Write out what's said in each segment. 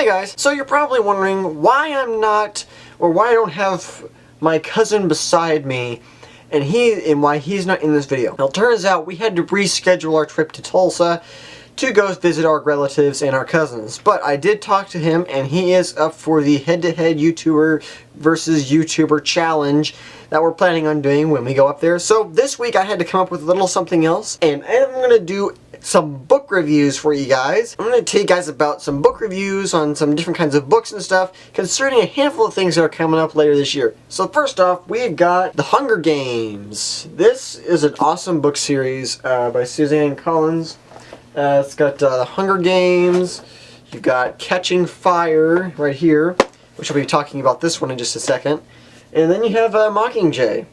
Hi guys, so you're probably wondering why I'm not, or why I don't have my cousin beside me, and why he's not in this video. Well, it turns out we had to reschedule our trip to Tulsa to go visit our relatives and our cousins. But I did talk to him, and he is up for the head-to-head YouTuber versus YouTuber challenge that we're planning on doing when we go up there. So this week I had to come up with a little something else, and I'm going to do some book reviews for you guys. I'm going to tell you guys about some book reviews on some different kinds of books and stuff concerning a handful of things that are coming up later this year. So first off, we've got The Hunger Games. This is an awesome book series by Suzanne Collins. It's got The Hunger Games. You've got Catching Fire right here, which I'll be talking about this one in just a second. And then you have Mockingjay.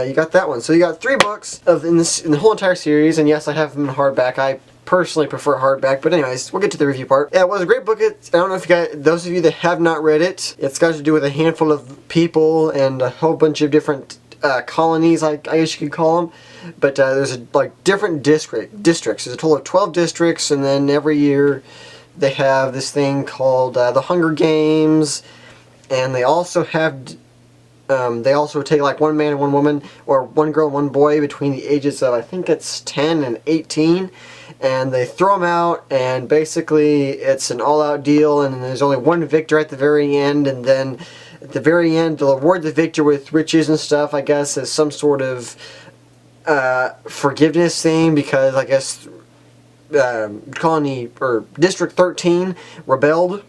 You got that one. So you got 3 books in the whole entire series, and yes, I have them in hardback. I personally prefer hardback, but anyways, we'll get to the review part. Yeah, it was a great book. I don't know if you guys, those of you that have not read it, it's got to do with a handful of people and a whole bunch of different colonies, I guess you could call them. But there's like different districts. There's a total of 12 districts, and then every year they have this thing called the Hunger Games, and they also have. They also take like one man and one woman, or one girl and one boy between the ages of, I think it's 10 and 18, and they throw them out, and basically it's an all-out deal, and there's only one victor at the very end, and then at the very end they'll award the victor with riches and stuff, I guess, as some sort of forgiveness thing, because I guess colony, or District 13 rebelled.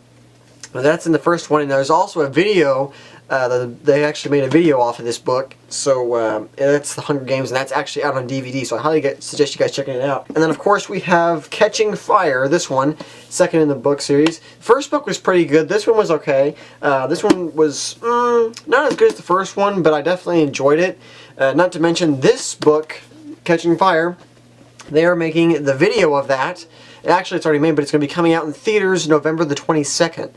But that's in the first one, and there's also a video. They actually made a video off of this book, so that's The Hunger Games, and that's actually out on DVD, so I highly suggest you guys checking it out. And then, of course, we have Catching Fire, this one, second in the book series. First book was pretty good. This one was okay. This one was not as good as the first one, but I definitely enjoyed it. Not to mention this book, Catching Fire, they are making the video of that. Actually, it's already made, but it's going to be coming out in theaters November the 22nd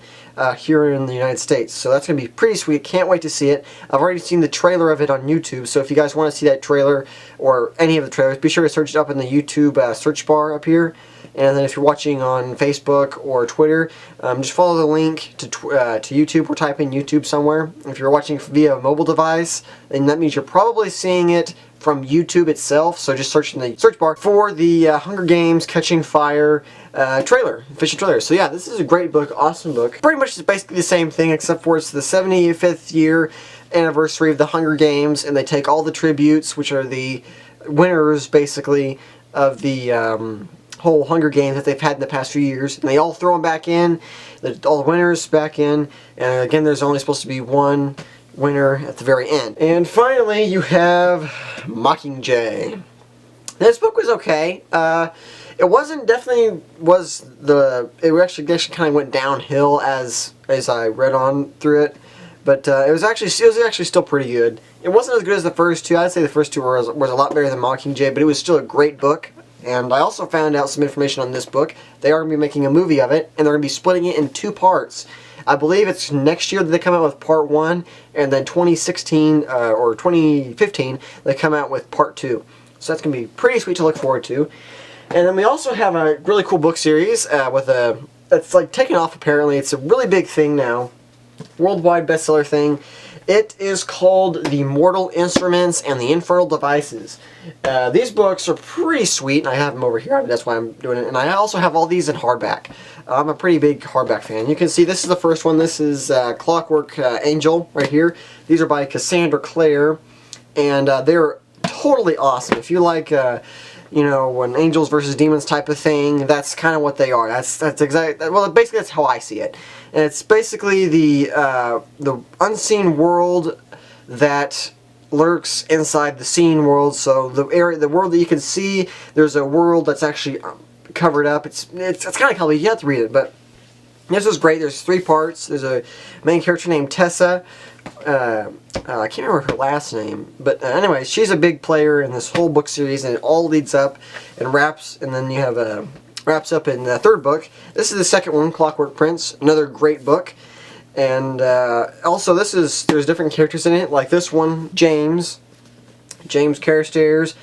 here in the United States. So that's going to be pretty sweet. Can't wait to see it. I've already seen the trailer of it on YouTube, so if you guys want to see that trailer or any of the trailers, be sure to search it up in the YouTube search bar up here. And then if you're watching on Facebook or Twitter, just follow the link to YouTube or type in YouTube somewhere. If you're watching via a mobile device, then that means you're probably seeing it from YouTube itself, so just search in the search bar for the Hunger Games Catching Fire trailer, official trailer. So yeah, this is a great book, awesome book. Pretty much it's basically the same thing, except for it's the 75th year anniversary of the Hunger Games, and they take all the tributes, which are the winners, basically, of the whole Hunger Games that they've had in the past few years, and they all throw them back in, all the winners back in, and again, there's only supposed to be one winner at the very end. And finally, you have Mockingjay. This book was okay. It wasn't definitely was the. It actually kind of went downhill as I read on through it, but it was actually still pretty good. It wasn't as good as the first two. I'd say the first two was a lot better than Mockingjay, but it was still a great book. And I also found out some information on this book. They are going to be making a movie of it, and they're going to be splitting it in 2 parts. I believe it's next year that they come out with part 1, and then 2016 or 2015 they come out with part 2. So that's going to be pretty sweet to look forward to. And then we also have a really cool book series that's like taken off apparently. It's a really big thing now, worldwide bestseller thing. It is called The Mortal Instruments and the Infernal Devices. These books are pretty sweet, and I have them over here. That's why I'm doing it. And I also have all these in hardback. I'm a pretty big hardback fan. You can see this is the first one. This is Clockwork Angel right here. These are by Cassandra Clare, and they're totally awesome. If you like, you know, an angels versus demons type of thing, that's kind of what they are. That's exactly, well, basically that's how I see it. And it's basically the unseen world that lurks inside the seen world. So the world that you can see, there's a world that's actually covered up. It's kind of complicated. You have to read it, but this is great. There's 3 parts. There's a main character named Tessa. I can't remember her last name, but anyway, she's a big player in this whole book series, and it all leads up and wraps, and then you have wraps up in the 3rd book. This is the second one, Clockwork Prince, another great book. And also there's different characters in it, like this one, James Carstairs,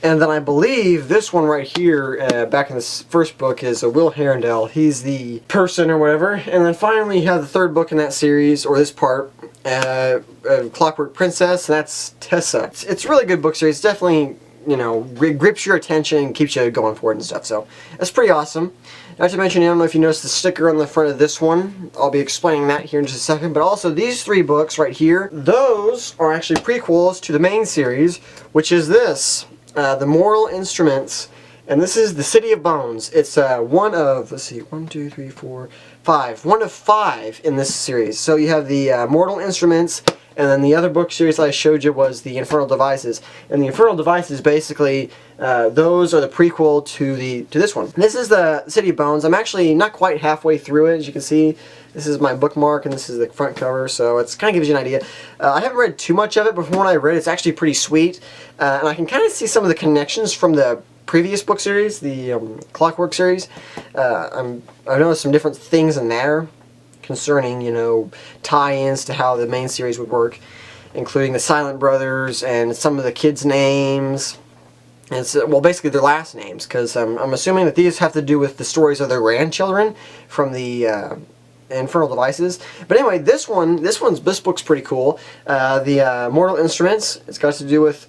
And then I believe this one right here, back in this first book, is Will Herondale. He's the person or whatever. And then finally you have the third book in that series, or this part, Clockwork Princess, and that's Tessa. It's a really good book series. It's definitely, you know, grips your attention and keeps you going forward and stuff. So that's pretty awesome. Not to mention, I don't know if you noticed the sticker on the front of this one. I'll be explaining that here in just a second. But also these three books right here, those are actually prequels to the main series, which is this, The Mortal Instruments. And this is The City of Bones. It's one of, let's see, 1, 2, 3, 4, 5. One of 5 in this series. So you have the Mortal Instruments, and then the other book series I showed you was the Infernal Devices. And the Infernal Devices, basically, those are the prequel to this one. This is the City of Bones. I'm actually not quite halfway through it, as you can see. This is my bookmark, and this is the front cover, so it kind of gives you an idea. I haven't read too much of it, but from what I read, it's actually pretty sweet. And I can kind of see some of the connections from the previous book series, the Clockwork series. I've noticed some different things in there concerning, you know, tie-ins to how the main series would work, including the Silent Brothers and some of the kids' names. And it's, well, basically their last names, because I'm assuming that these have to do with the stories of their grandchildren from the Infernal Devices. But anyway, this book's pretty cool. The Mortal Instruments, it's got to do with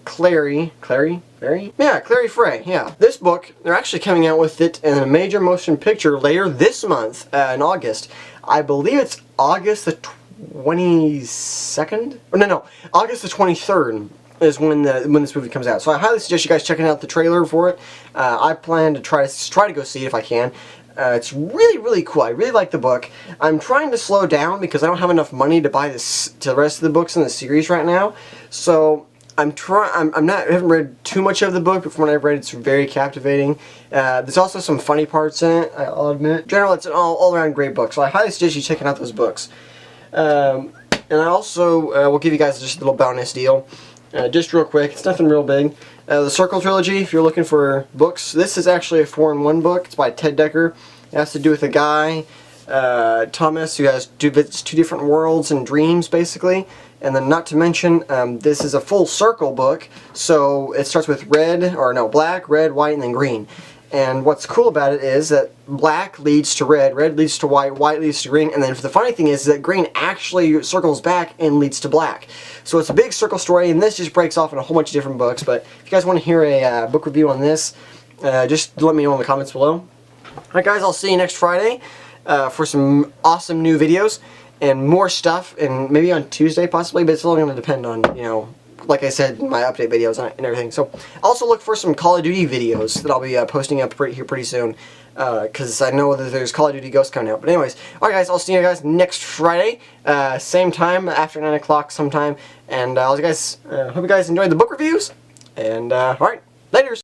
Clary Frey? Yeah, Clary Frey, yeah. This book, they're actually coming out with it in a major motion picture later this month, in August. I believe it's August the 22nd? Oh, no, August the 23rd is when this movie comes out. So I highly suggest you guys checking out the trailer for it. I plan to try to go see it if I can. It's really, really cool. I really like the book. I'm trying to slow down because I don't have enough money to buy the rest of the books in the series right now. So I haven't read too much of the book, but from what I've read, it's very captivating. There's also some funny parts in it, I'll admit. In general, it's an all-around great book, so I highly suggest you checking out those books. And I also will give you guys just a little bonus deal. Just real quick, it's nothing real big. The Circle Trilogy, if you're looking for books, this is actually a 4-in-1 book. It's by Ted Dekker. It has to do with a guy, Thomas, who visits 2 different worlds and dreams, basically. And then, not to mention, this is a full circle book, so it starts with black, red, white, and then green. And what's cool about it is that black leads to red leads to white, white leads to green, and then the funny thing is that green actually circles back and leads to black. So it's a big circle story, and this just breaks off in a whole bunch of different books. But if you guys want to hear a book review on this, just let me know in the comments below. Alright guys, I'll see you next Friday for some awesome new videos and more stuff, and maybe on Tuesday possibly, but it's all going to depend on, you know, like I said, my update videos and everything. So also look for some Call of Duty videos that I'll be posting up here pretty soon, because I know that there's Call of Duty Ghosts coming out. But anyways, alright guys, I'll see you guys next Friday, same time, after 9 o'clock sometime, and hope you guys enjoyed the book reviews, and alright, laters!